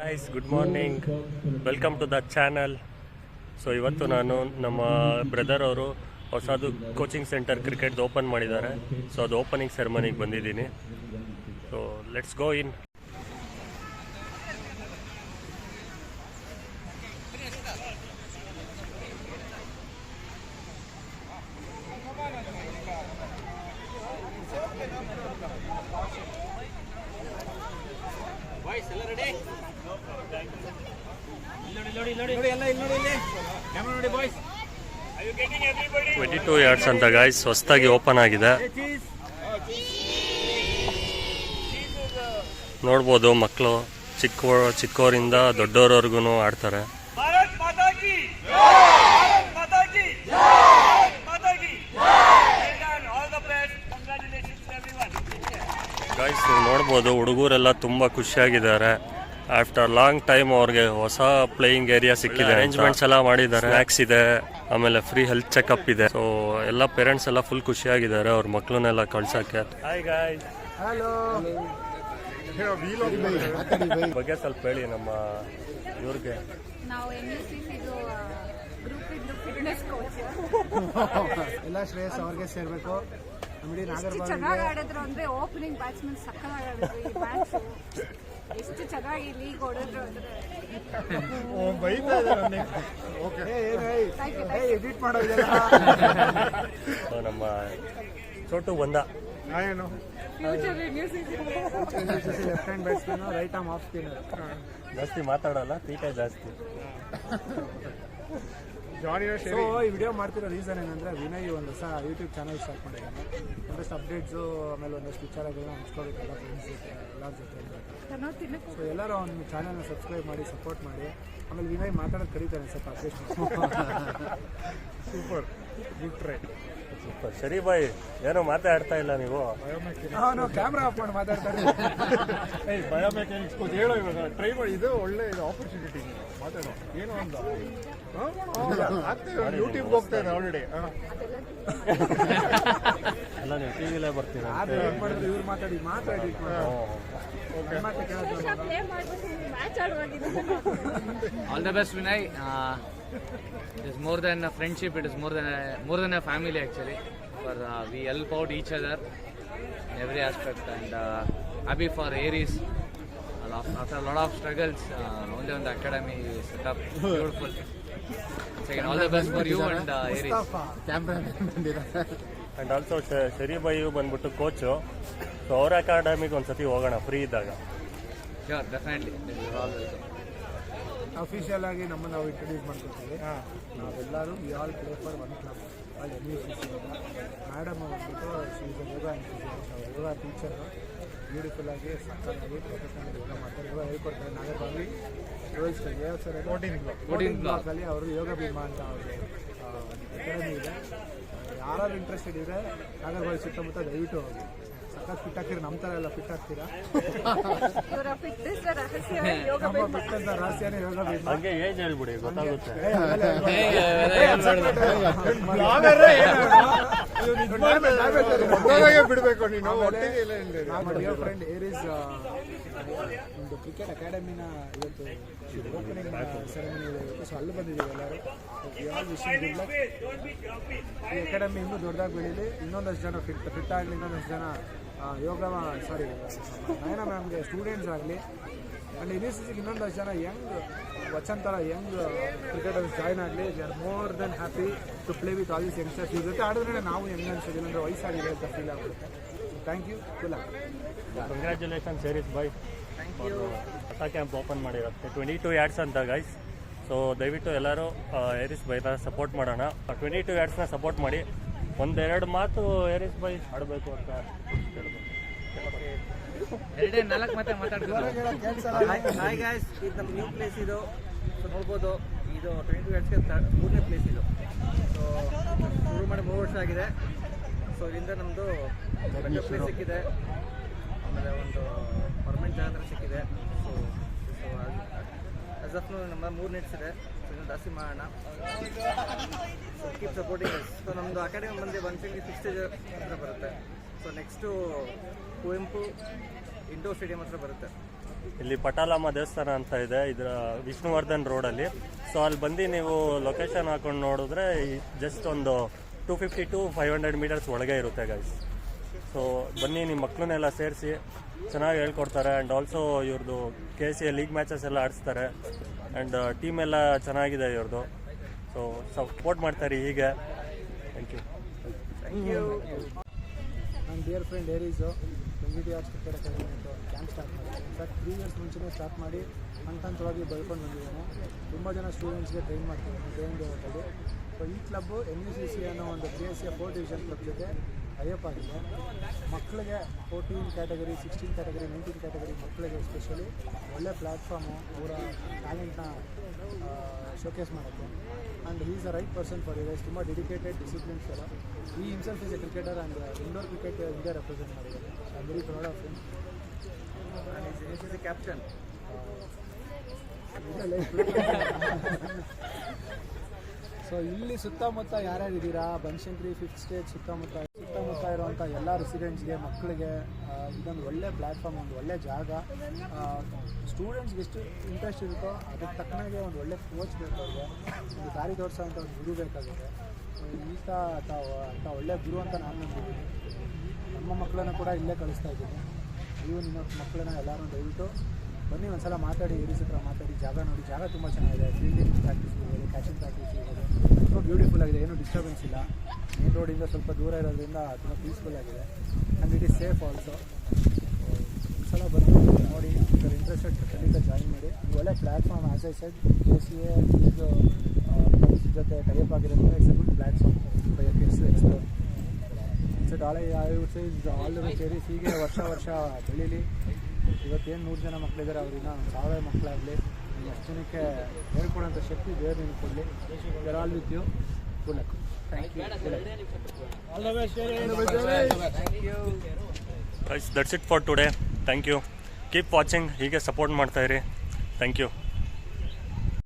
Guys good morning, welcome to the channel. So ಇವತ್ತು ನಾನು ನಮ್ಮ ಬ್ರದರ್ ಅವರು ಹೊಸದು ಕೋಚಿಂಗ್ ಸೆಂಟರ್ ಕ್ರಿಕೆಟ್ದು ಓಪನ್ ಮಾಡಿದ್ದಾರೆ. ಸೊ ಅದು ಓಪನಿಂಗ್ ಸೆರೆಮನಿಗೆ ಬಂದಿದ್ದೀನಿ. So let's go in. Twenty yards ಅಂತ ಗಾಯ್ಸ್ ಹೊಸದಾಗಿ ಓಪನ್ ಆಗಿದೆ. ನೋಡ್ಬೋದು, ಮಕ್ಕಳು ಚಿಕ್ಕವರಿಂದ ದೊಡ್ಡವರವರೆಗೂ ಆಡ್ತಾರೆ. ಗಾಯ್ಸ್ ನೀವು ನೋಡ್ಬೋದು, ಹುಡುಗರೆಲ್ಲ ತುಂಬ ಖುಷಿಯಾಗಿದ್ದಾರೆ. ಆಫ್ಟರ್ ಲಾಂಗ್ ಟೈಮ್ ಅವ್ರಿಗೆ ಹೊಸ ಪ್ಲೇಯಿಂಗ್ ಏರಿಯಾ ಸಿಕ್ಕಿದೆ. ಅರೇಂಜ್ಮೆಂಟ್ಸ್ ಎಲ್ಲ ಮಾಡಿದ್ದಾರೆ, ಸ್ನ್ಯಾಕ್ಸ್ ಇದೆ, ಆಮೇಲೆ ಫ್ರೀ ಹೆಲ್ತ್ ಚೆಕಪ್ ಇದೆ. ಸೊ ಎಲ್ಲ ಪೇರೆಂಟ್ಸ್ ಎಲ್ಲ ಫುಲ್ ಖುಷಿಯಾಗಿದ್ದಾರೆ ಅವ್ರ ಮಕ್ಕಳನ್ನೆಲ್ಲ ಕಳ್ಸಕ್ಕೆ. Hi guys, hello. ಬಗ್ಗೆ ಸ್ವಲ್ಪ ಹೇಳಿ ನಮ್ಮ ಇವ್ರಿಗೆ. ನಾವು ಎಲ್ಲ ಶ್ರೇಯಸ್ ಅವ್ರಿಗೆ ಸೇರ್ಬೇಕು. ಚೆನ್ನಾಗಿ ಆಡಿದ್ರು ಅಂದ್ರೆ ಓಪನಿಂಗ್ ಬ್ಯಾಟ್ಸ್ಮನ್ ಸಕ್ಕತ್ತಾಗಿ ಆಡಿದ್ರು. ಈ ಮ್ಯಾಚ್ ಎಷ್ಟು ಚೆನ್ನಾಗಿ ಲೀಗ್ ಹೊಡೆದ್ರು ಅಂದ್ರೆ ಎಡಿಟ್ ಮಾಡೋದಿಲ್ಲ. ನಮ್ಮ ಚೋಟು ಬಂದ future left hand batsman, right arm off spinner. ಜಾಸ್ತಿ ಮಾತಾಡಲ್ಲ, ತೀಟ ಜಾಸ್ತಿ. ಸೊ ಈ ವಿಡಿಯೋ ಮಾಡ್ತಿರೋ ರೀಸನ್ ಏನಂದ್ರೆ, ವಿನಯ್ ಒಂದು ಹೊಸ ಯೂಟ್ಯೂಬ್ ಚಾನಲ್ ಸ್ಟಾರ್ಟ್ ಮಾಡಿದ್ದಾನೆ. ಒಂದಷ್ಟು ಅಪ್ಡೇಟ್ಸು, ಆಮೇಲೆ ಒಂದಷ್ಟು ವಿಚಾರಗಳನ್ನ ಹಂಚ್ಕೋಬೇಕಲ್ಲ ಫ್ರೆಂಡ್ಸ್ ಜೊತೆ, ಎಲ್ಲರ ಜೊತೆ. ಸೊ ಎಲ್ಲರೂ ಅವ್ನ ಚಾನಲ್ನ ಸಬ್ಸ್ಕ್ರೈಬ್ ಮಾಡಿ, ಸಪೋರ್ಟ್ ಮಾಡಿ. ಆಮೇಲೆ ವಿನಯ್ ಮಾತಾಡೋದು ಕರೀತಾನೆ, ಸ್ವಲ್ಪ update super, good try. Super. ಸರಿ ಬಾಯ್, ಏನೋ ಮಾತಾಡ್ತಾ ಇಲ್ಲ ನೀವು. ನಾವು ಕ್ಯಾಮ್ರಾ ಆಫ್ ಮಾಡಿ ಮಾತಾಡ್ತಾರೆ. ಬಯೋಮೆಕ್ಯಾನಿಕ್ಸ್ ಹೇಳೋ, ಇವಾಗ ಟ್ರೈ ಮಾಡಿ. ಇದು ಒಳ್ಳೆ ಆಪರ್ಚುನಿಟಿ, ಮಾತಾಡೋ. ಏನು ಅಂತ ಯೂಟ್ಯೂಬ್ ಹೋಗ್ತಾ ಇದೆ ಆಲ್ರೆಡಿ. ಎಲ್ಲ ನೀವು ಟಿವಿಲೇ ಬರ್ತೀರಾ? ಇವ್ರು ಮಾತಾಡಿ All the best, Vinay. It is more than a friendship. It is more than a family actually. For we help out each other in every aspect, and happy for Aries. After a lot of struggles, only on the academy set up beautiful. Second, all the best for you and Aries. And also ಶರೀಬಾಯಿ ಬಂದ್ಬಿಟ್ಟು coach. So ಅವ್ರ ಅಕಾಡೆಮಿಗೆ ಒಂದ್ಸತಿ ಹೋಗೋಣ free ಇದ್ದಾಗ. Sure, definitely. You are all welcome. Official ಆಗಿ ನಮ್ಮನ್ನು ನಾವು introduce ಮಾಡ್ಕೊತೀವಿ. ನಾವೆಲ್ಲರೂ we all play for one club, all NUCC. Madam ಬಂದ್ಬಿಟ್ಟು ಯೋಗ ಟೀಚರು. ಬ್ಯೂಟಿಫುಲ್ ಆಗಿ, ಸಕ್ಕತ್ತಾಗಿ ಪ್ರೊಫೆಷನಲ್ ಯೋಗ ಮಾಡ್ತಾರೆ. ಯೋಗ ಹೇಳ್ಕೊಡ್ತಾರೆ. ನಾಗರಬಾವಿ ವೋಟಿಂಗ್ ಬ್ಲಾಕಲ್ಲಿ ಅವರು ಯೋಗ ಭೀಮಾ ಅಂತ ಅವ್ರಿಗೆ ಅಕಾಡೆಮಿ ಇದೆ. ಯಾರು ಇಂಟ್ರೆಸ್ಟೆಡ್ ಇದ್ರೆ ನಾಗರಬಾವಿ ಸುತ್ತಮುತ್ತ ದಯವಿಟ್ಟು ಹೋಗಿ. ಸಖತ್ ಫಿಟ್ ಆಗ್ತೀರಾ, ನಮ್ಮ ಥರ ಎಲ್ಲ ಫಿಟ್ ಆಗ್ತೀರಾ. ಫಿಟ್ಟಂತ ರಹಸ್ಯನೇ ಯೋಗ ಭೀಮಾ. ಹಂಗೆ ಏಜ್ ಹೇಳ್ಬಿಡಿ, ಗೊತ್ತಾಗುತ್ತೆ. ಬಿಡ್ಬೇಕು ನೀನು. ಫ್ರೆಂಡ್ ಏರೀಸ್ ಒಂದು ಕ್ರಿಕೆಟ್ ಅಕಾಡೆಮಿನ ಇವತ್ತು ಓಪನಿಂಗ್ ಸೆರೆಮನಿ ಇದೆ ಇವತ್ತು. ಸೊ ಅಲ್ಲಿ ಬಂದಿದ್ದೀವಿ ಎಲ್ಲರೂ. ಈ ಅಕಾಡೆಮಿ ಇನ್ನೂ ದೊಡ್ಡದಾಗಿ ಬೆಳೀಲಿ, ಇನ್ನೊಂದಷ್ಟು ಜನ ಫಿಟ್ ಆಗಲಿ, ಇನ್ನೊಂದಷ್ಟು ಜನ ನಯನ ಮ್ಯಾಮ್ಗೆ ಸ್ಟೂಡೆಂಟ್ಸ್ ಆಗಲಿ. ಆ್ಯಂಡ್ NUCCಗೆ ಇನ್ನೊಂದಷ್ಟು ಜನ ವಚನ್ ಥರ ಯಂಗ್ ಕ್ರಿಕೆಟರ್ಸ್ ಜಾಯ್ನ್ ಆಗಲಿ. They are more than happy to play with all these youngsters. ಇವ್ರ ಜೊತೆ ಆಡಿದ್ರೆ ನಾವು ಹೆಂಗೆ ಅನ್ಸೋದಿಲ್ಲ ಅಂದರೆ ವಯಸ್ಸಾಗಿದೆ ಅಂತ ಫೀಲ್ ಆಗುತ್ತೆ. Thank you. ಕಂಗ್ರ್ಯಾಚುಲೇಷನ್ ಶರೀಫ್ ಬಾಯ್, ಹೊಸ ಕ್ಯಾಂಪ್ ಓಪನ್ ಮಾಡಿರುತ್ತೆ. 22 ಯಾರ್ಡ್ಸ್ ಅಂತ ಗೈಸ್. ಸೊ ದಯವಿಟ್ಟು ಎಲ್ಲರೂ ಏರಿಸ್ ಬೈನ ಸಪೋರ್ಟ್ ಮಾಡೋಣ. 22 ಯಾರ್ಡ್ಸ್ನ ಸಪೋರ್ಟ್ ಮಾಡಿ. ಒಂದೆರಡು ಮಾತು ಏರಿಸ್ ಬೈ ಆಡಬೇಕು ಅಂತ ಹೇಳ್ಬೋದು. ಹಾಯ್ ಗಾಯ್ಸ್, ಇದು ನಮ್ಮ ನ್ಯೂ ಪ್ಲೇಸ್. ಇದು ಸೊ ನೋಡ್ಬೋದು, ಇದು 22 ಯಾರ್ಡ್ಸ್ಗೆ 3ನೇ ಪ್ಲೇಸ್ ಇದು. ಸೊ ಶುರು ಮಾಡಿ 3 ವರ್ಷ ಆಗಿದೆ. ಸೊ ಇದರಿಂದ ನಮ್ಮದು ಪ್ಲೇಸ್ ಸಿಕ್ಕಿದೆ, ಆಮೇಲೆ ಒಂದು ಪರ್ಮನೆಂಟ್ ಜಾಗ ಥರ ಸಿಕ್ಕಿದೆ. ಸೊ ಆಸ್ ಆಫ್ ನಮ್ಮ 3 ನೆಟ್ಸ್ ಇದೆ. ಸೊ ಇದನ್ನು ಜಾಸ್ತಿ ಮಾಡೋಣ. So keep supporting us. So ನಮ್ಮದು ಅಕಾಡೆಮಿ ಬಂದು 176 ಸ್ಟೇಜ್ ಹತ್ರ ಬರುತ್ತೆ. So next Kuvempu indoor stadium ಹತ್ರ ಬರುತ್ತೆ. ಇಲ್ಲಿ ಪಟಾಲಮ್ಮ ದೇವಸ್ಥಾನ ಅಂತ ಇದೆ, ಇದರ ವಿಷ್ಣುವರ್ಧನ್ ರೋಡಲ್ಲಿ. ಸೊ ಅಲ್ಲಿ ಬಂದು ನೀವು ಲೊಕೇಶನ್ ಹಾಕೊಂಡು ನೋಡಿದ್ರೆ ಜಸ್ಟ್ ಒಂದು 250 to 500 ಮೀಟರ್ಸ್ ಒಳಗೆ ಇರುತ್ತೆ ಗೈಸ್. ಸೊ ಬನ್ನಿ, ನಿಮ್ಮ ಮಕ್ಕಳನ್ನೆಲ್ಲ ಸೇರಿಸಿ ಚೆನ್ನಾಗಿ ಹೇಳ್ಕೊಡ್ತಾರೆ. ಆ್ಯಂಡ್ ಆಲ್ಸೋ ಇವ್ರದ್ದು KCA ಲೀಗ್ ಮ್ಯಾಚಸ್ ಎಲ್ಲ ಆಡಿಸ್ತಾರೆ. ಆ್ಯಂಡ್ ಟೀಮ್ ಎಲ್ಲ ಚೆನ್ನಾಗಿದೆ ಇವ್ರದ್ದು. ಸೊ ಸಪೋರ್ಟ್ ಮಾಡ್ತಾರೆ ಹೀಗೆ. Thank you. ನನ್ನ dear friend Aries 20 Yards cricket academy ಅಂತ ಒಂದು ಕ್ಯಾಂಪ್ ಸ್ಟಾರ್ಟ್ ಮಾಡಿದ್ದೀನಿ. ಇನ್ಫ್ಯಾಕ್ಟ್ 3 years ಮುಂಚೆನೇ ಸ್ಟಾರ್ಟ್ ಮಾಡಿ ಹಂತವಾಗಿ ಬೆಳ್ಕೊಂಡು ಬಂದಿದ್ದೇನೆ. ತುಂಬ ಜನ ಸ್ಟೂಡೆಂಟ್ಸ್ಗೆ ಟ್ರೈನ್ ಮಾಡ್ತಿದ್ದೀನಿ ಟ್ರೈನಿಂಗ್ ಹೋಗೋದು. ಸೊ ಈ ಕ್ಲಬ್ಬು NUCC ಅನ್ನೋ ಒಂದು KCA 4 Division ಕ್ಲಬ್ ಜೊತೆ ಟೈಅಪ್ ಆಗಿದೆ. ಮಕ್ಕಳಿಗೆ 14 ಕ್ಯಾಟಗರಿ, 16 ಕ್ಯಾಟಗರಿ, 19 ಕ್ಯಾಟಗರಿ ಮಕ್ಕಳಿಗೆ ಎಸ್ಪೆಷಲಿ ಒಳ್ಳೆ ಪ್ಲ್ಯಾಟ್ಫಾರ್ಮು, ಅವರ ಟ್ಯಾಲೆಂಟ್ನ ಶೋಕೇಸ್ ಮಾಡುತ್ತೆ. And he is a right person for you guys. ತುಂಬ dedicated, discipline fellow. He himself is a cricketer and indoor cricket India represent ಮಾಡಿದ್ದಾರೆ. I am very proud of him. NUCC captain. So ಇಲ್ಲಿ ಸುತ್ತಮುತ್ತ ಯಾರ್ಯಾರು ಇದ್ದೀರಾ, Banashankari 5th stage ಸುತ್ತಮುತ್ತ ಇರುವಂಥ ಎಲ್ಲ ರೆಸಿಡೆಂಟ್ಸ್ಗೆ, ಮಕ್ಕಳಿಗೆ ಇದೊಂದು ಒಳ್ಳೆ ಪ್ಲ್ಯಾಟ್ಫಾರ್ಮ್, ಒಂದು ಒಳ್ಳೆ ಜಾಗ. ಸ್ಟೂಡೆಂಟ್ಸ್ಗೆ ಎಷ್ಟು ಇಂಟ್ರೆಸ್ಟ್ ಇರುತ್ತೋ ಅದಕ್ಕೆ ತಕ್ಕನಾಗೆ ಒಂದು ಒಳ್ಳೆ ಕೋಚ್ ಬೇಕಾಗಿದೆ, ಒಂದು ದಾರಿ ತೋರಿಸೋ ಅಂಥ ಒಂದು ಗುರು ಬೇಕಾಗಿದೆ. ಈತ ಅಂತ ಒಳ್ಳೆ ಗುರು ಅಂತ ನಾನು ನಂಬಿದ್ದೀನಿ. ನಮ್ಮ ಮಕ್ಕಳನ್ನು ಕೂಡ ಇಲ್ಲೇ ಕಳಿಸ್ತಾ ಇದ್ದೀನಿ. ನೀವು ನಿಮ್ಮ ಮಕ್ಕಳನ್ನ ಎಲ್ಲರೂ ದಯವಿಟ್ಟು ಬನ್ನಿ, ಒಂದ್ಸಲ ಮಾತಾಡಿ, ಏರೀಸ್ ಹತ್ರ ಮಾತಾಡಿ, ಜಾಗ ನೋಡಿ. ಜಾಗ ತುಂಬ ಚೆನ್ನಾಗಿದೆ. ಫೀಲ್ಡಿಂಗ್ ಪ್ರಾಕ್ಟೀಸ್ ಇರ್ಬೋದು, ಕ್ಯಾಚಿಂಗ್ ಪ್ರಾಕ್ಟೀಸ್ ಇರ್ಬೋದು, ತುಂಬ ಬ್ಯೂಟಿಫುಲ್ ಆಗಿದೆ. ಏನೂ ಡಿಸ್ಟರ್ಬೆನ್ಸ್ ಇಲ್ಲ. ಮೇನ್ ರೋಡಿಂದ ಸ್ವಲ್ಪ ದೂರ ಇರೋದ್ರಿಂದ ತುಂಬ ಪೀಸ್ಫುಲ್ ಆಗಿದೆ. And it is safe also. ಒಂದ್ಸಲ ಬಂದು ನೋಡಿ, ಇದರ ಇಂಟ್ರೆಸ್ಟೆಡ್ ಖಂಡಿತ ಜಾಯಿನ್ ಮಾಡಿ. ಒಂದು ಒಳ್ಳೆ platform. As I said, KCA ಇದು ಜೊತೆ ಟೈಅಪ್ ಆಗಿರೋದ್ರಿಂದ it's a good platform for your kids to explore. It's I would say is all the series ಹೀಗೆ ವರ್ಷ ಬೆಳೀಲಿ. ಇವತ್ತೇನು 100 ಜನ ಮಕ್ಕಳಿದ್ದಾರೆ, ಅವ್ರಿಗೆ 1000 ಮಕ್ಕಳಾಗಲಿ. ಅಷ್ಟು ಜನಕ್ಕೆ ಹೇಳ್ಕೊಡೋಂಥ ಶಕ್ತಿ ದೇವರು ನಿಮ್ಗೆ ಕೊಡಲಿ. There all with you. Good luck. Thank you. Guys, that's it for today. Thank you. Keep watching. ಹೀಗೆ ಸಪೋರ್ಟ್ ಮಾಡ್ತಾಯಿರಿ. Thank you.